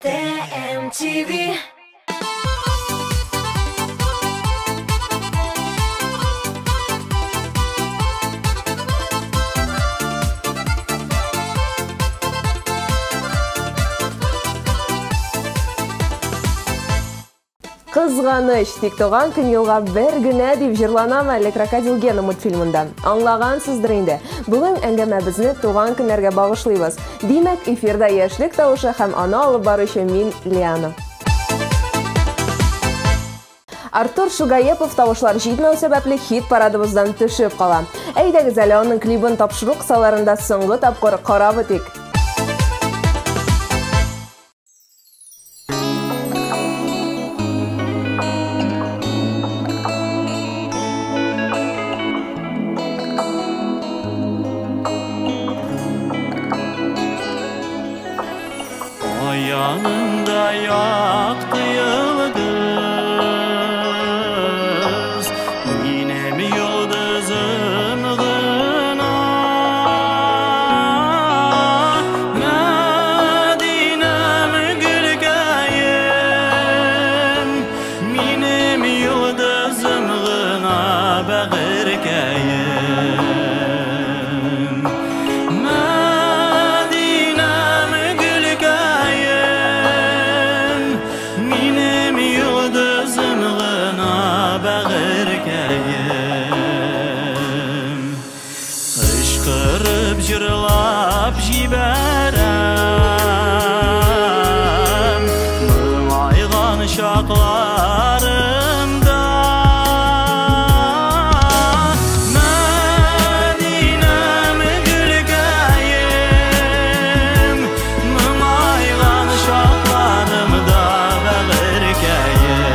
TMTV. Қызғаныш тиктоған күн елға бір гүнә деп жырланам әлі Крокодил Гена мультфильмында. Аңлаған сыздыр инде. Бүгін әңгәмәбізні туған күнләргә багышлыйбыз. Димәк, эфирда яшьлек тавышы һәм аны алып баручы мин Лиана. Артур Шугаепов тавышлар җитмәү сәбәпле хит парадыбыздан төшеп кала. Әйдәгез әле аның клибын тапшыру кысаларында соңгы тапкыр карап үтик. Yanında yaktı yıldız, yine mi yıldızın gına? Medine'm gülgeyim, yine mi yıldızın gına bağırgeyim? Kışkırıp jırlap jiberem Mılaygan şaklarımda Medine'm gülgeyim Mılaygan şaklarımda bağırgeyim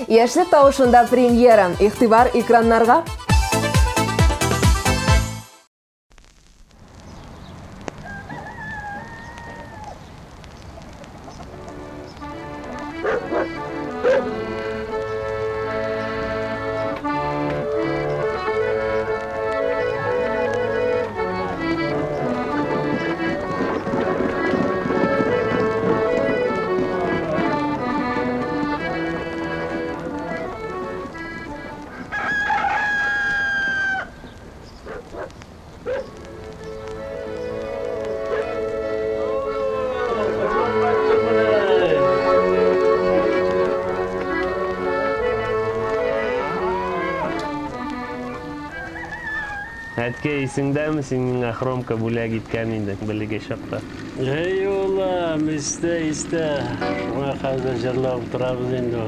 Яшьлек тавышында премьера. Игътибар экраннарга. Әтке исеңдәме синең Ахромка бүләк иткән инде белеге чакта? Эй улам, истә. Шуңа хәзер җырлап торабыз инде.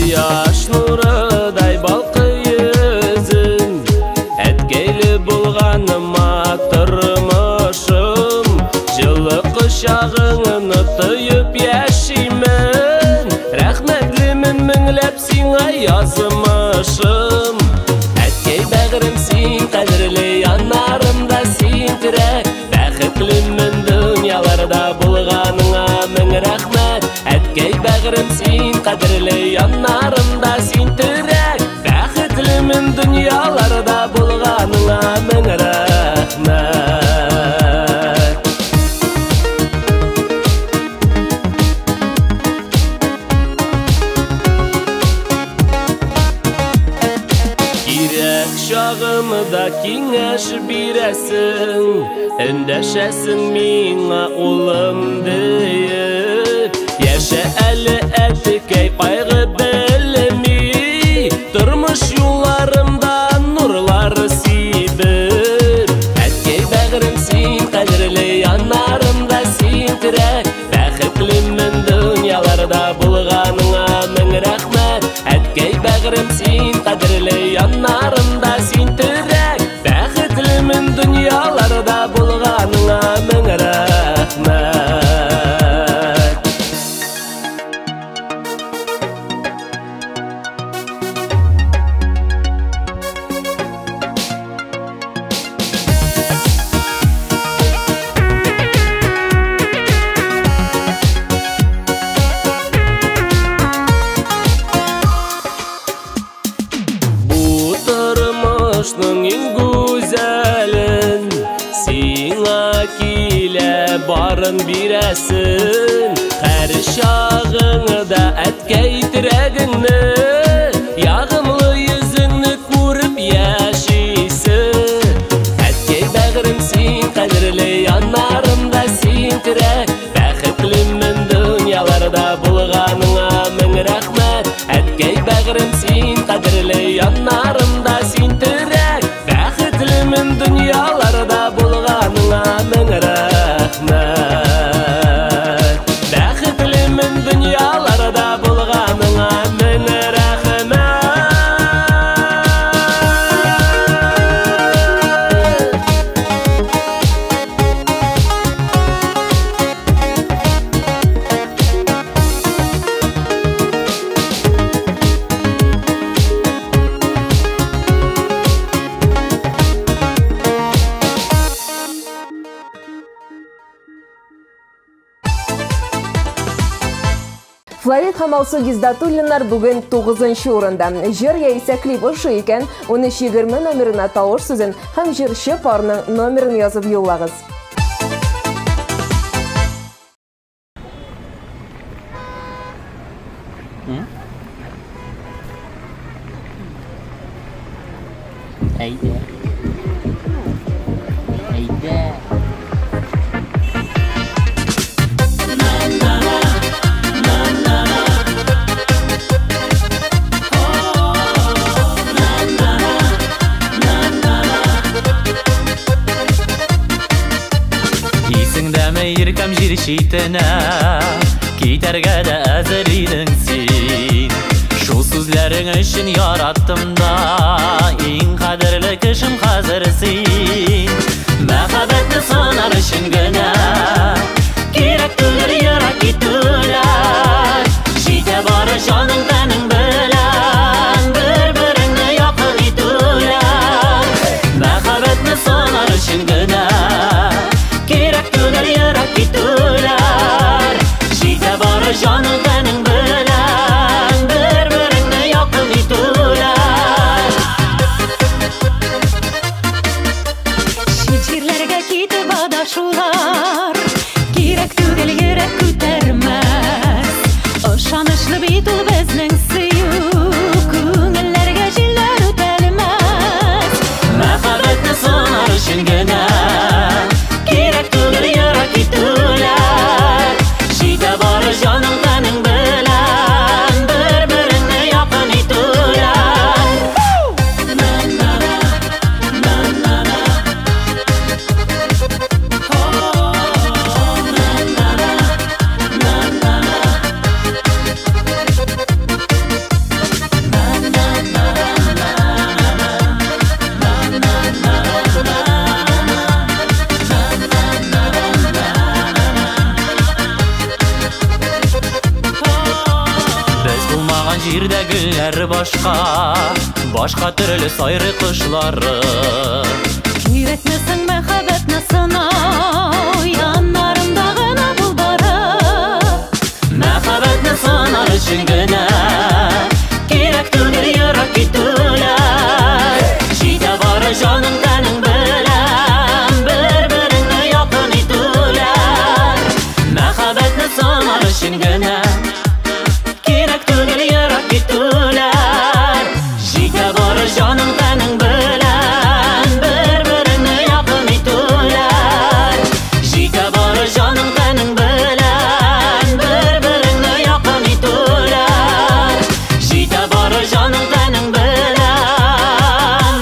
Яш нурыдай балкый йөзең, әткәйле булганыма тормышым, җылы кочагыңны тоеп яшимен, рәхмәтлемен меңләп сиңа язмышым. Әткәй бәгърем син, кадерле яннарымда син терәк, бәхетлемен дөньяларда булганыңа мең рәхмәт. Әткәй бәгърем син, кадерле яннарымда син терәк, бәхетлемен дөньяларда булганыңа мең рәхмәт. Кирәк чагымда киңәш бирәсең, өндәшәсең миңа улым диеп. Яшә әле әткәй кайгы белми, тормыш юлларымда нурлар сибер. Әткәй бәгърем син, кадерле яннарымда син терәк, бәхетлемен дөньяларда булганыңа мең рәхмәт. Әткәй бәгърем син, кадерле яннарымда син терәк, бәхетлемен дөньяларда булганыңа мең рәхмәт. ягын бирәсен, һәр чагыңда әткәй терәгеңне, ягымлы йөзеңне күреп яшисен. Әткәй бәгърем син, кадерле яннарымда син терәк, бәхетлемен дөньяларда булганыңа мең рәхмәт. Әткәй бәгърем син, кадерле яннарымда син терәк, бәхетлемен дөньяларда булганыңа мең рәхмәт. Бәхетлемен дөньяларда булганыңа мең рәхмәт. Флорид һәм Алсу Гиздатуллиннар бүген 9-нчы урында. Җыр яисә клип ошый икән, 1320 номерына тавыш сүзен һәм җырчы парның номерын язып юллагыз. Әйдә. Әйдә. Исеңдәме иркәм җир читенә, китәргә дә әзер идең син. Шул сүзләрең өчен яраттым да, иң кадерле кешем хәзер син. Мәхәббәтне санар өчен генә, кирәк түгел ерак китүләр. Җитә бары җаның тәнең белән, бер-береңне якын итүләр. Мәхәббәтне санар өчен генә, кирәк түгел ерак китүләр. Җитә бары җаның тәнең белән, бер-береңне якын итүләр. Җирләргә китеп адашулар, кирәк түгел йөрәк күтәрмәс. Ышанычлы бит ул безнең сөю, күңелләргә җилләр үтәлмәс. Мәхәббәтне санар өчен генә, кирәк түгел ерак китүләр. Җитә бары җаның тәнең белән, бер-береңне якын итүләр. Без булмаган җирдә гөлләр башка, башка төрле сайрый кошлары. Кирәкмәсең мәхәббәтне сынау, яннарымда гына бул барып. Мәхәббәтне санар өчен генә, кирәк түгел ерак китүләр. Җитә бары җаның тәнең белән, бер-береңне якын итүләр. Мәхәббәтне санар өчен генә, кирәк түгел ерак китүләр. Җитә бары җаның тәнең белән, бер-береңне якын итүләр. Җитә бары җаның тәнең белән, бер-береңне якын итүләр. Җитә бары җаның тәнең белән,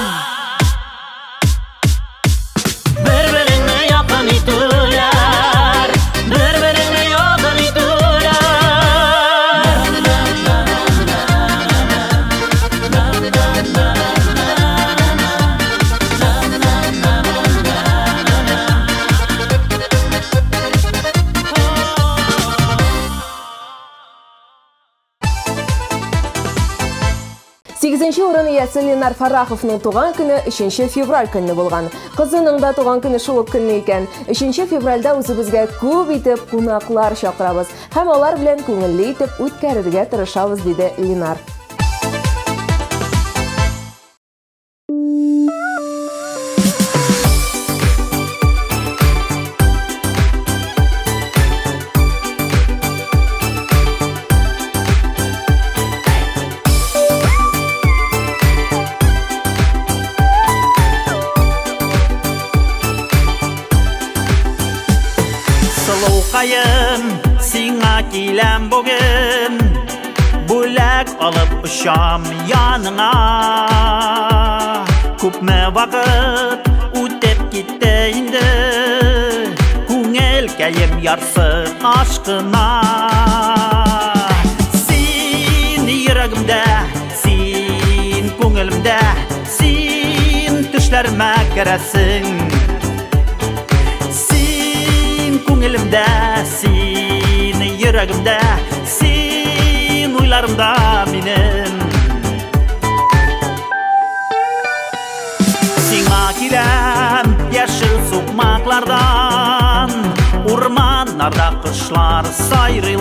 бер-береңне якын итүләр. Бер-береңне якын итүләр. Сигезенче урын иясе Ленар Фараховның туган көне 3 февраль көнне булган. Кызының да туган көне шул ук көнне икән. 3 февральдә үзебезгә күп итеп кунаклар чакырабыз һәм алар белән күңелле итеп үткәрергә тырышабыз, диде Ленар. Язмайым, сиңа киләм бүген, бүләк алып ұшам яныңа. Күпме вакыт үтеп китте инде, күңел кәем ярсык ашкына. Син йөрәгемдә, син күңелемдә, син төшләремә керәсең. Син күңелемдә, син йөрәгемдә, син уйларымда минем. Сиңа киләм яшел сукмаклардан, урманнарда кышлар сайрыйлар.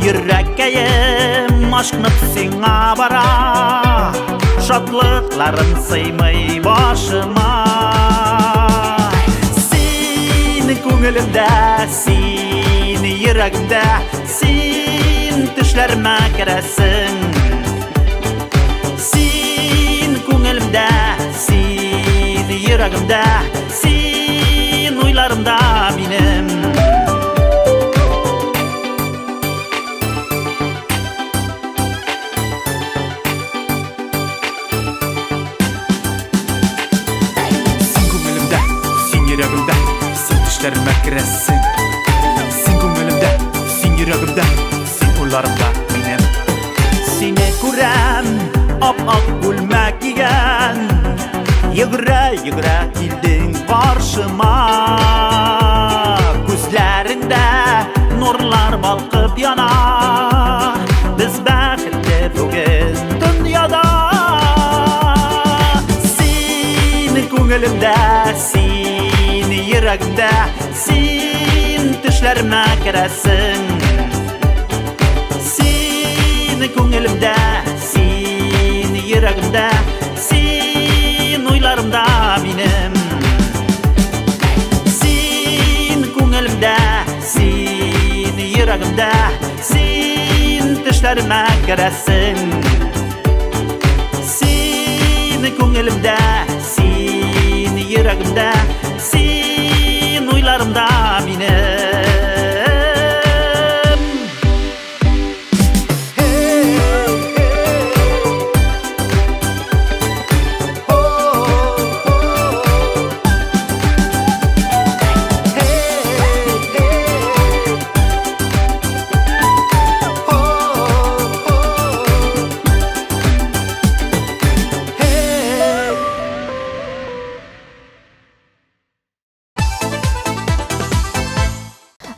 Йөрәккәем ашкынып сиңа бара, шатлыкларым сыймый башыма. Син күңелемдә, син йөрәгемдә, син төшләремә керәсең. Син күңелемдә, син йөрәгемдә, син уйларымда минем. Düşlerime giresin. Sen gönlümde, sen yüreğimde, sen uylarımda benim. Seni күрәм, ап-ак бүлмәк кигән, йөгерә-йөгерә килдең каршыма. Күзләрендә нурлар балкып яна, без бәхетле бүген дөньяда. Син күңелемдә, син йөрәгемдә, син төшләремә керәсең. Син күңелемдә, син йөрәгемдә, син уйларымда минем. Син күңелемдә, син йөрәгемдә, син төшләремә керәсең. Син күңелемдә, син йөрәгемдә, син уйларымда минем.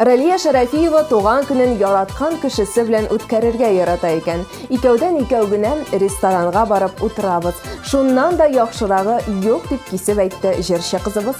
Ралия Шарафиева туган көнен яраткан кешесе белән үткәрергә ярата икән. Икәүдән-икәү генә ресторанга барып утырабыз. Шуннан да яхшырагы юк дип кисеп әйтте җырчы кызыбыз.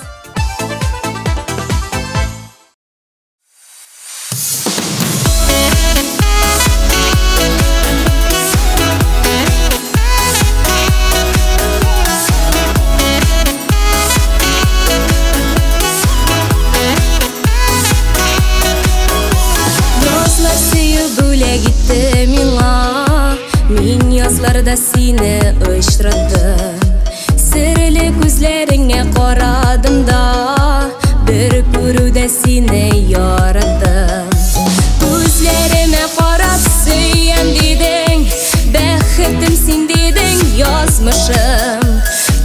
Мин язларда сине очрадым, серле күзләреңә карадым да, бер күрүдә сине ярадым. Күзләремә карап сөйәм дидең, бәхетем син дидең, язмышым.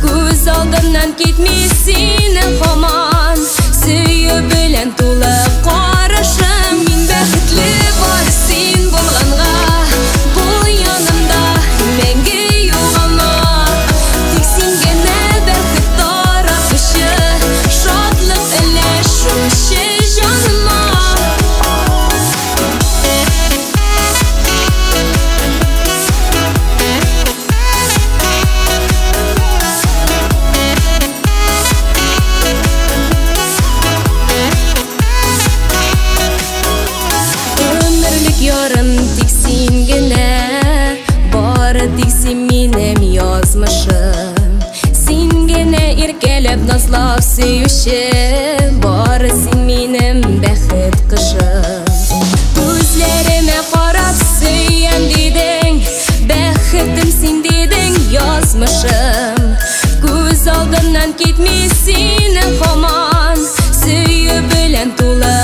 Күз алдымнан китми синең һаман, сөю белән тулы карашым. Мин бәхетле бар син булганга, назлап сөюче, бары син минем бәхет кышым. Күзләремә карап сөйәм дидең, бәхетем син дидең, язмышым. Күз алдымнан китми синең һаман, сөю белән тулы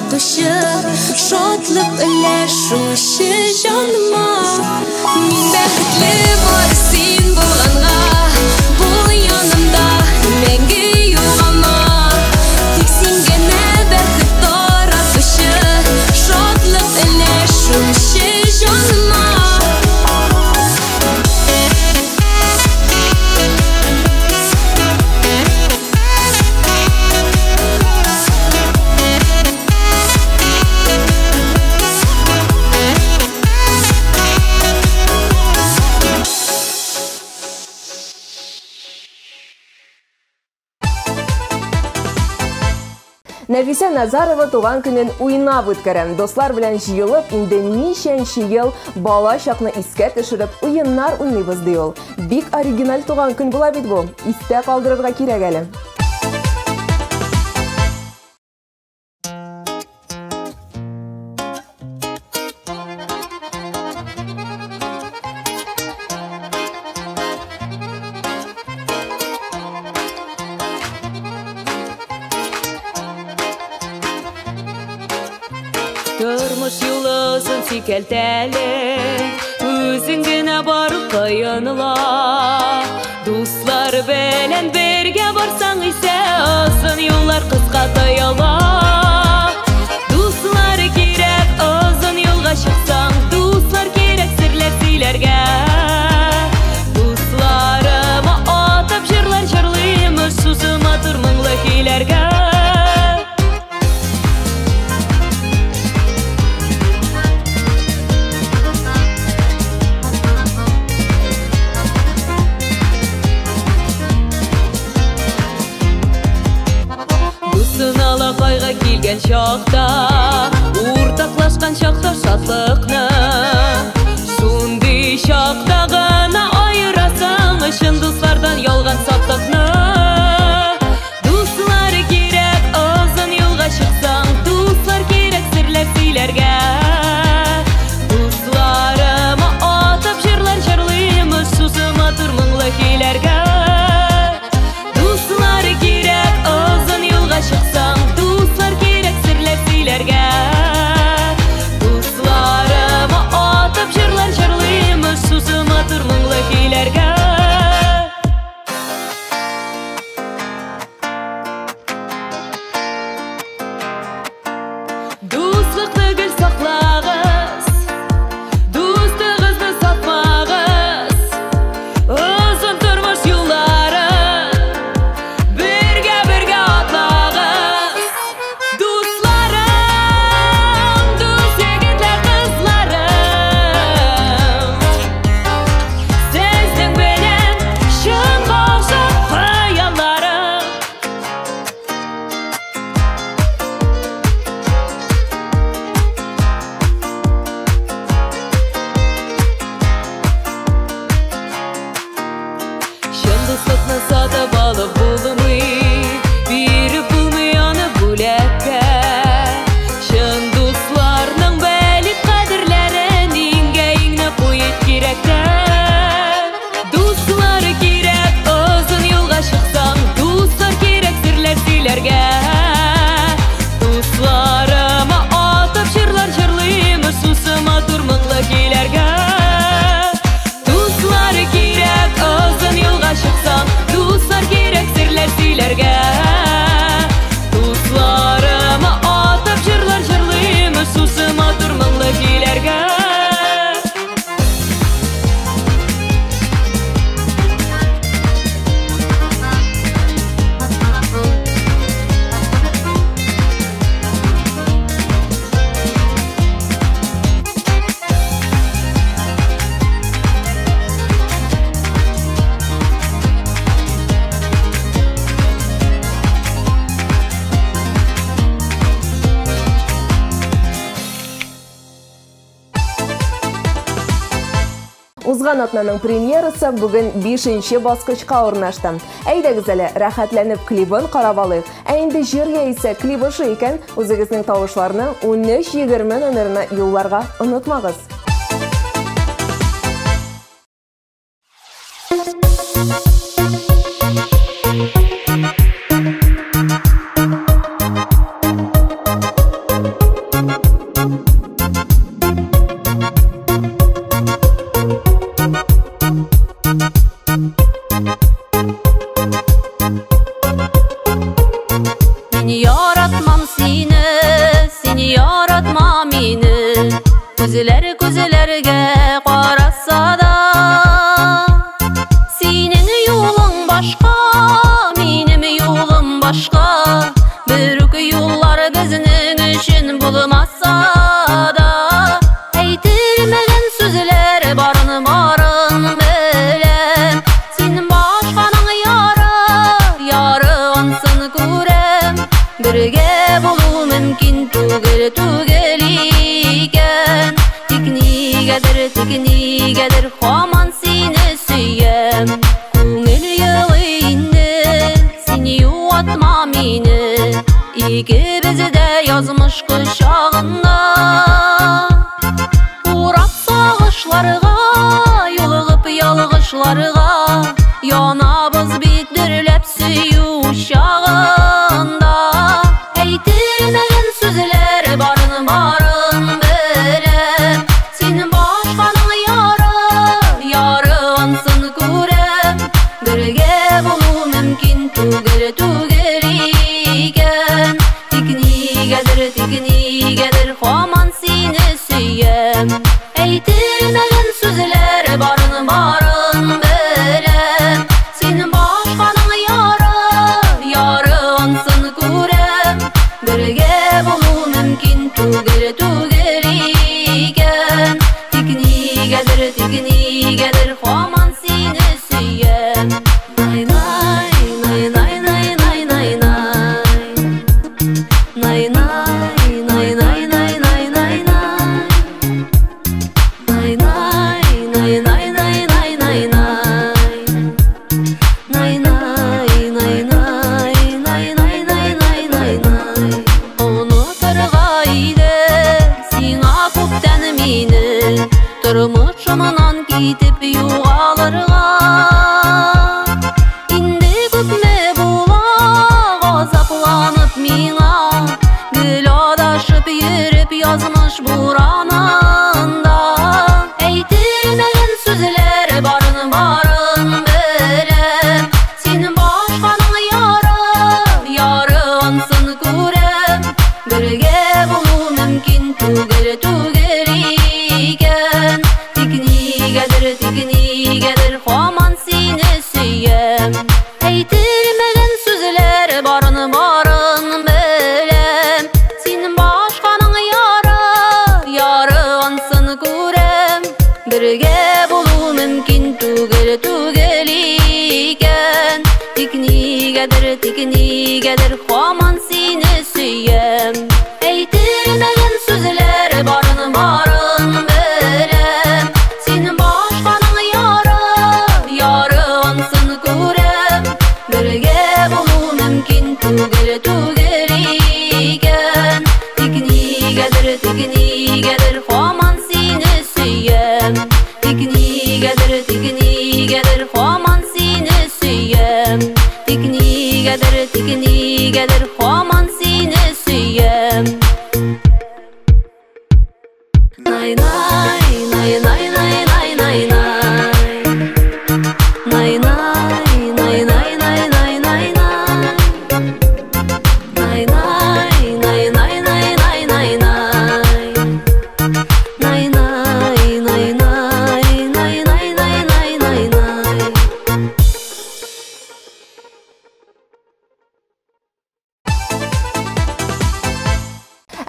тотушы шотлық іләшуші жаныма Мен бәхітлі бар сен болғанға Бұл янымда мәңгі юғама Тек сен гәне бәхіт таратушы шотлық іләшуші жаныма Нәфисә Назарова туган көнен уйнап үткәрәм. Дуслар белән җыелып, инде ничәнче ел бала чакны искә төшереп уеннар уйныйбыз ди ул. Бик оригиналь туган көн була бит бу. Истә калдырырга кирәк әле. Тормыш юлысын сикәлтәле, үзең генә барып кыйыныла. Дуслар белән бергә барсаң исә, озын юллар кыска тоела. Дуслар кирәк, озын юлга чыксаң, дуслар кирәк серләр сөйләргә. Дусларыма атып җырлар җырлыймыз, шушы матур моңлы көйләргә. Кайга килгән чакта, уртаклашкан чакта шатлыкны, шундый чакта гына аерасың өчен дуслардан ялган сатлыкны. Дуслар кирәк, озын юлга чыксаң, дуслар кирәк серләр сөйләргә. Дусларыма атып җырлар җырлыймыз, шушы матур моңлы көйләргә. Дуслар кирәк, озын юлга чыксаң, дуслар кирәк серләр сөйләргә. Дусларыма атып җырлар җырлыймыз, шушы матур моңлы көйләргә. Дуслыкны гел саклагыз, дустыгызны сатмагыз, озын тормыш юлларын бергә атлагыз. Дусларым, дус егетләр, кызларым, сезнең белән чын гашык хыялларым. Чын дуслыкны сатып алып булмый, биреп булмый аны бүләккә. Чын дусларның бәлик кадерләрен иңгә куеп кирәктә. Дуслар кирәк, озын юлга чыксаң, дуслар кирәк серләр сөйләргә. Дусларыма атып җырлар җырлыймыз, шушы матур моңлы көйләргә. Дуслар кирәк, озын юлга чыксаң, дуслар кирәк серләр сөйләргә. Дусларыма атып җырлар җырлыймыз, шушы матур моңлы көйләргә. Узган атнаның премьерасы бүген 5-нче баскычка урнашты. Әйдәгез әле, рәхәтләнеп клибын карап алыйк. Ә инде җиргә исә клип ошы икән, үзегезнең тавышларны 13:20 номерына юлларга онытмагыз. qarasa da senin yolun başqa, benim yolum başqa. Bürk yollar bizning üçün bulmasa da aytilmagan sözler barın barın bilem. Senin başqaning yari ansın ko'rem. Birge bolu mümkün tugel iken. Teknigedir haman seni süyem. Ko'ngil yığıydı seni yuvatma meni. İkimiz de yazmış kuşağında. Urap sağışlarga, yolğup yalğışlarga. Yanabız bitirlep süyü uşağında. Aytilmagan sözler barın barın bilem. Senin başqaning yari ansın ko'rem. Birge bolu mümkün tugel iken. Teknigedir haman seni süyem. Aytilmagan sözler barın barın bilem. Senin başqaning yari ansın ko'rem. Birge bolu mümkün tugel iken. Teknigedir haman seni süyem. Nay nay nay nay nay nay nay nay. Nay nay nay nay nay nay nay nay. Nay nay nay nay nay nay nay nay. Nay nay nay nay nay nay nay nay nay nay. Unuturgaydı sina köpten meni. Turmuşumdan kitip yo'g'alirga. Indi ko'pmi bo'la g'azaplanib menga. Gul adashib yurib yozmish bo'ronida. Aytilmagan sözler barın barın bilem. Senin başqaning yari ansın ko'rem. Birge bolu mümkün tugel iken. Teknigedir haman seni süyem. Aytilmagan sözler barın barın bilem. Senin başqaning yari ansın ko'rem. Birge bolu mümkün tugel iken. Teknigedir haman seni süyem. Aytilmagan sözler barın barın bilem. Senin başqaning yari ansın ko'rem. Birge bolu mümkün tugel iken. Teknigedir haman seni süyem. Teknigedir haman seni süyem. Teknigedir haman seni süyem. Nay nay nay nay nay nay nay nay. Nay nay nay nay nay nay nay nay. Nay nay nay nay nay nay nay nay. Nay nay nay nay nay nay nay nay nay nay.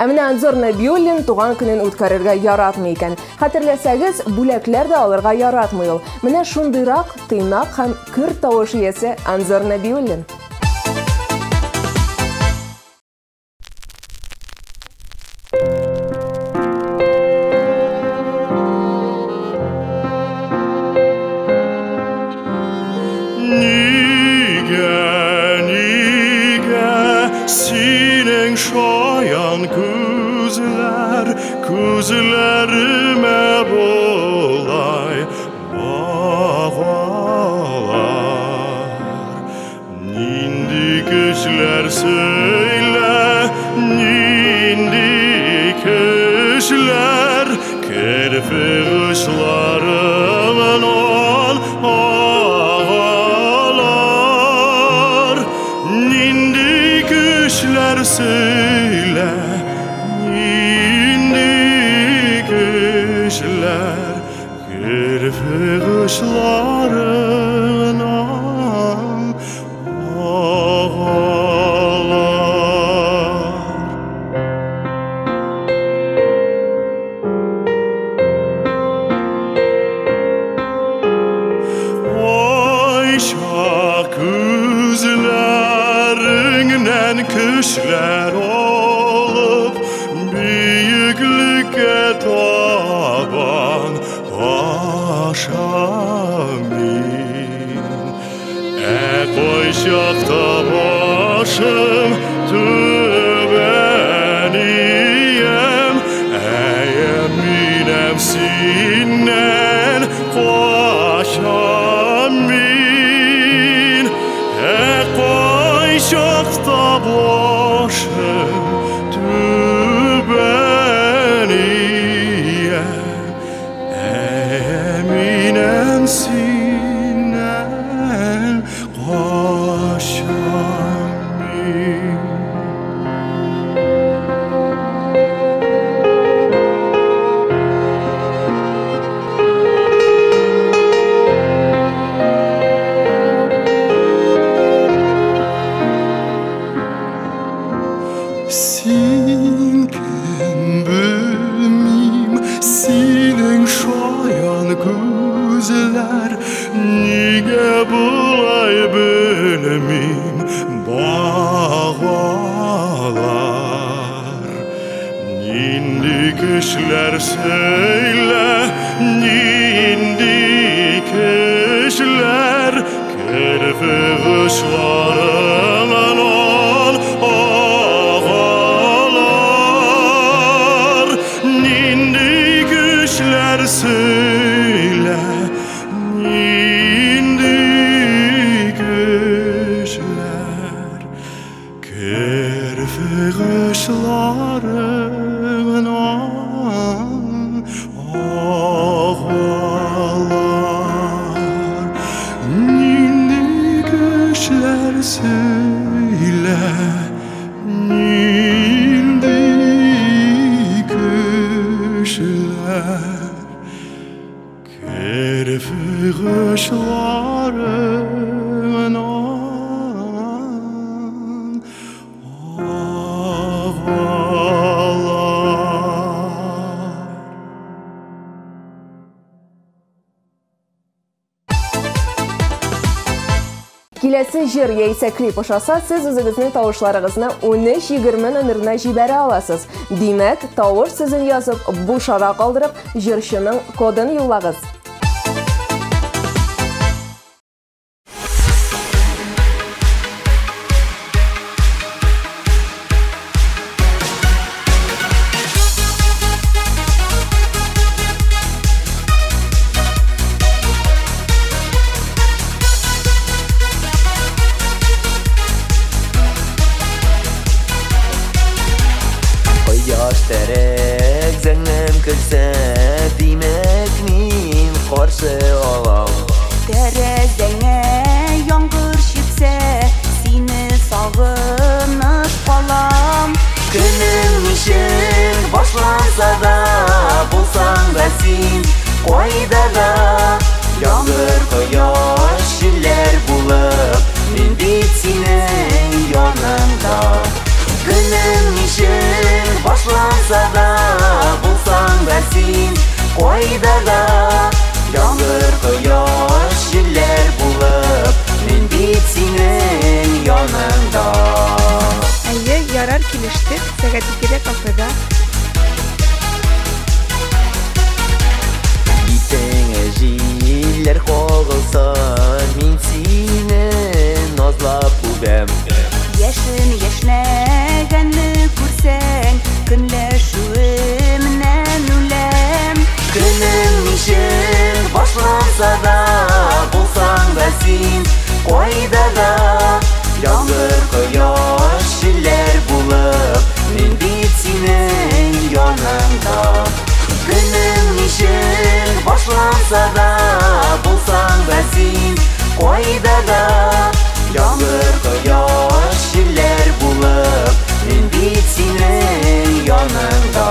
Әміне Анзор Набиуллин туған күнін үткәрергә яратмый икән. Хәтерләсәгез, бүләкләр дә алырга яратмый ул. Менә шундыйрак тыйнак һәм көр тавыш иясе Анзор Набиуллин. Senin şayan gözlerime bolay bağlar. Nindi kişiler söyle, nindi kişiler kerfe kışlarımın ol ağalar. Nindi kişiler söyle, nindi kişiler kirpi kışlarından ağlar. Ayşa kızlarından kışlar olup büyüklüke taban aşamin. Koyşakta başım tübeniyem, minem sinnen koşamin. Koyşakta başım tübeniyem, minem sinnen koşamin. Sin kim bilmeyim, senin şayan gözler niye bulay bilmeyim bağlar. Nindi kişiler söyle, nindi kişiler kirpi kışlarından ağlar. Nindi kişiler söyle, nindi kişiler kirpi kışlarından ağlar. Nindi kişiler söyle, nindi kişiler kirpi kışlarından ağlar. Келесі жер яйса клип ұшаса, сіз өзіңіздің тауышларыңызны 13-20 нөміріне жібере аласыз. Демек, тауыш сізін yazып, бұл шара қалдырып, жүршінің кодын юлағыз. Terek zengnem kılsa demek min karşı alam. Terezene yağmur şipse seni sağınıp kalam. Günüm işin başlansa da bulsan da sen koyda da yağmur koyaş şiller bulup min bitsenin yanında. Günüm işin başlansa da bulsan da sen koyda da yağmur koyaş şiller bulup min bitsenin yanında. Әйе, ярар килештек, сәгать 2-дә кафеда. Битеңе җилләр кагылсын, мин сине назлап үбәм. Яшен яшнәгәнне күрсәң, көнләшүемнән үләм. Günüm işin başlansa da bulsan da sen koyda da yağmur koyaş şiller bulup min bitsenin yanında. Günüm işin başlansa da bulsan da sen koyda da yağmur koyaş şiller bulup min bitsenin yanında.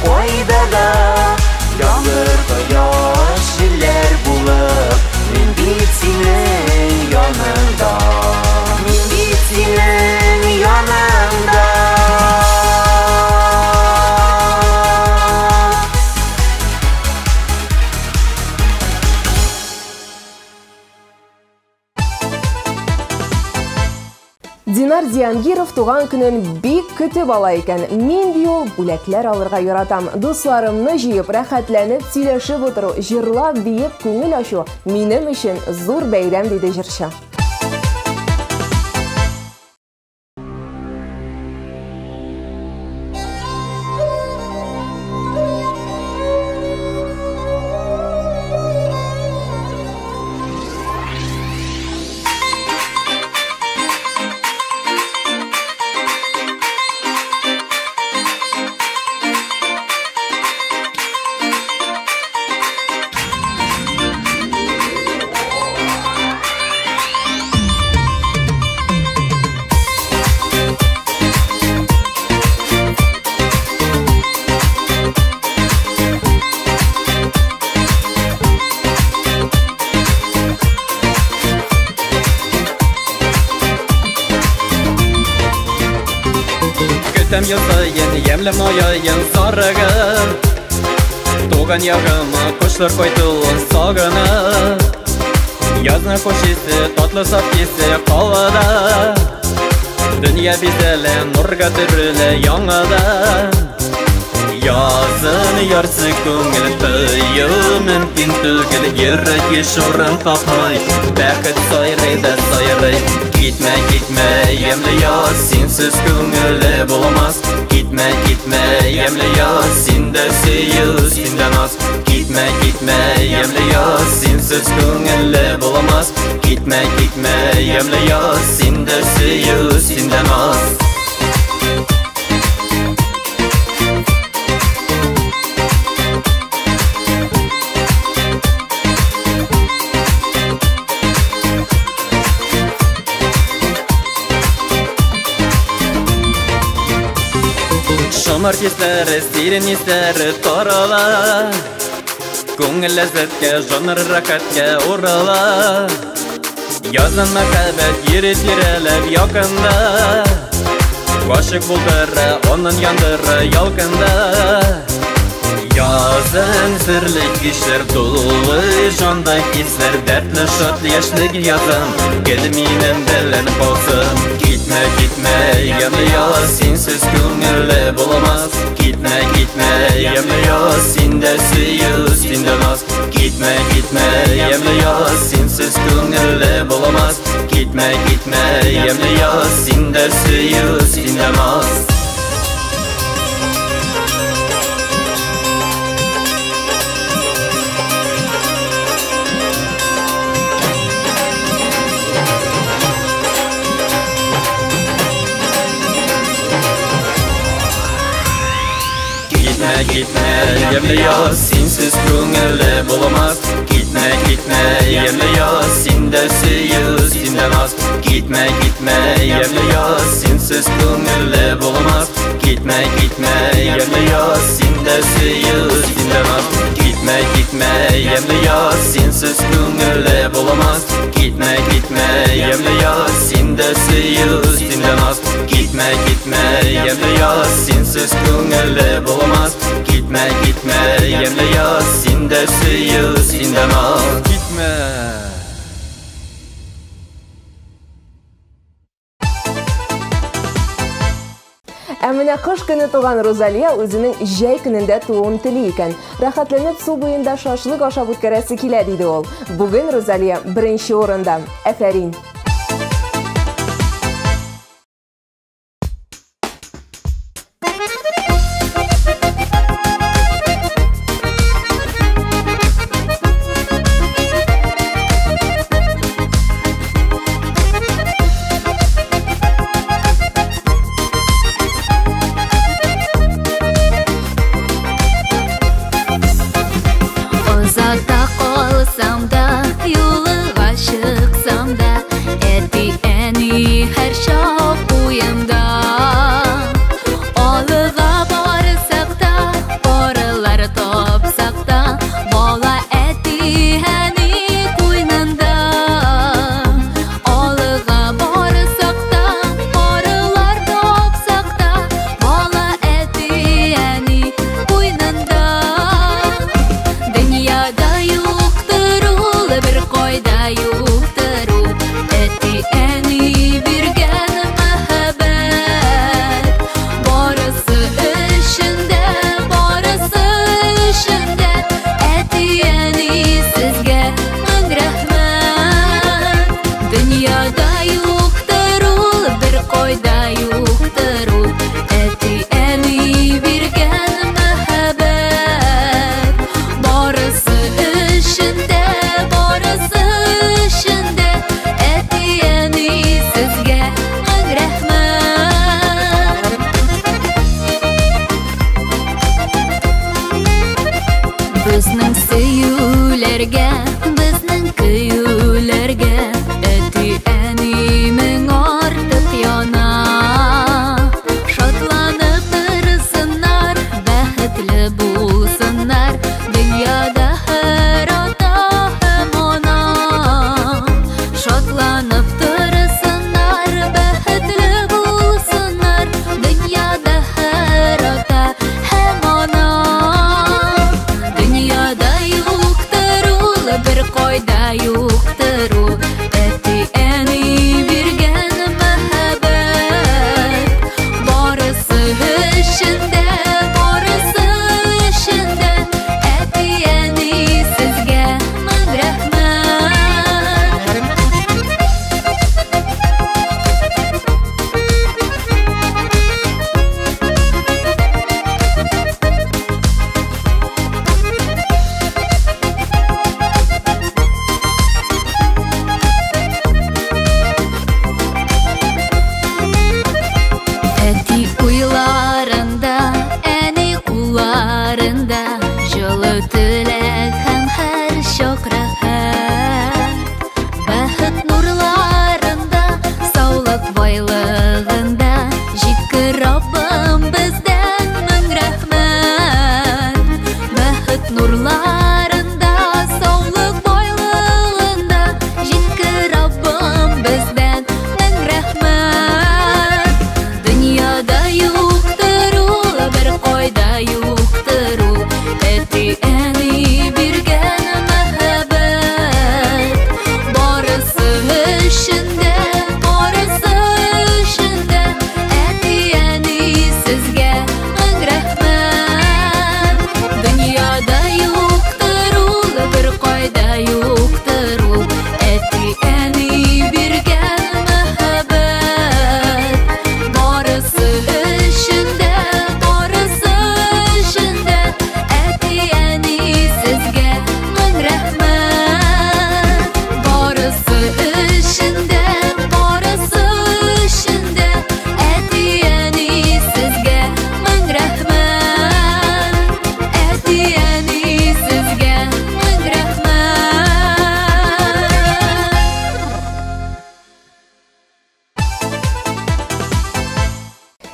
Қойда да Yağmur koyaş jiller bulup Min bit senin yanında Min bit senin yanında Динар Зиянгиров туган күнен бик көтүп ала икән. Мин бил бүләкләр алырга яратам. Дусларымны җыеп, рәхәтләнеп сөйләшеп утыру, җырлап, биеп күңел ачу минем өчен зур бәйрәм, диде җырчы. Көтем язайын, емлем аяйын сарыгын Туған яғыма құшлар қойтылын сағыны Язны қошесі, татлы сапкесі қалада Дүния бізелі, нұрға түрілі яңада Yazın yarsı көңіл түйі Мүмкін түгіл ерік еш орын қақмай Бәкіт сайрайды сайрай Gitme gitme yemli yaz Sensiz көңілі болмас Gitme gitme yemli yaz Sende süyü senden az Gitme gitme yemli yaz Sensiz көңілі болмас Gitme gitme yemli yaz Sende süyü senden az Шамар кеслері, сирен естері тарала Көңіл ләззәтке, жаныр рақатке орала Язын мәхәббәт ерет-ерелеп якында Ғашық болдыры, оның яндыры ялкында Yazın sırlı kişler dolu Jандай kişler dertli şatlı yaşlık yazın Gelmeyinem belenip olsun Gitme gitme yanı yaz Sensiz köngülle bulamaz Gitme gitme yanı yaz Sende süyü senden az Gitme gitme yanı yaz Sensiz köngülle bulamaz Gitme gitme yanı yaz Sende süyü senden az Gitme yemli yaz Sensiz köngülle bulamaz Gitme gitme yemli yaz Sende süyü senden az Gitme gitme yemli yaz Sensiz köngülle bulamaz Gitme gitme yemli yaz Sende süyü senden az Gitme gitme yemli yaz Sensiz köngülle bulamaz Gitme gitme yemli yaz Sende süyü senden az Gitme gitme yemli yaz Sensiz köngülle bulamaz Gitme gitme yemli yaz Sende süyü senden az Gitme Әмінә қыш көні туған Розалия өзінің жәй күнінде туын тілі екен. Рәхәтләнеп су буенда шашлык ашап үткәрәсе килә, диде ул. Бүген Розалия беренче орында. Әфәрин! Озакта калсам да, юлыга чыксам да, әти-әни һәр чак уемда. Алыга барсак та,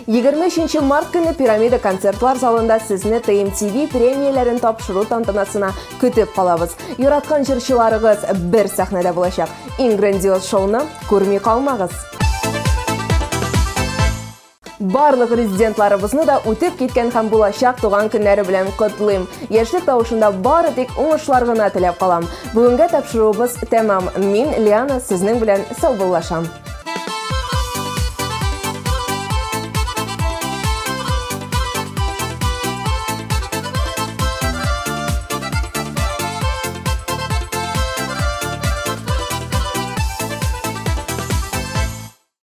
23 март көне Пирамида концертлар залында сезне TMTV премияларын тапшыру тантанасына көтеп калабыз. Яраткан җырчыларыгыз бер сәхнәдә булачак. Иң грандиоз шоуны күрми калмагыз. Барлык резидентларыбызны да үтеп киткән һәм булачак туган көннәре белән котлыйм. Яшьлек тавышында бары тик уңышлар гына теләп калам. Бүгенгә тапшыруыбыз тәмам. Мин, Лиана, сезнең белән саубуллашам.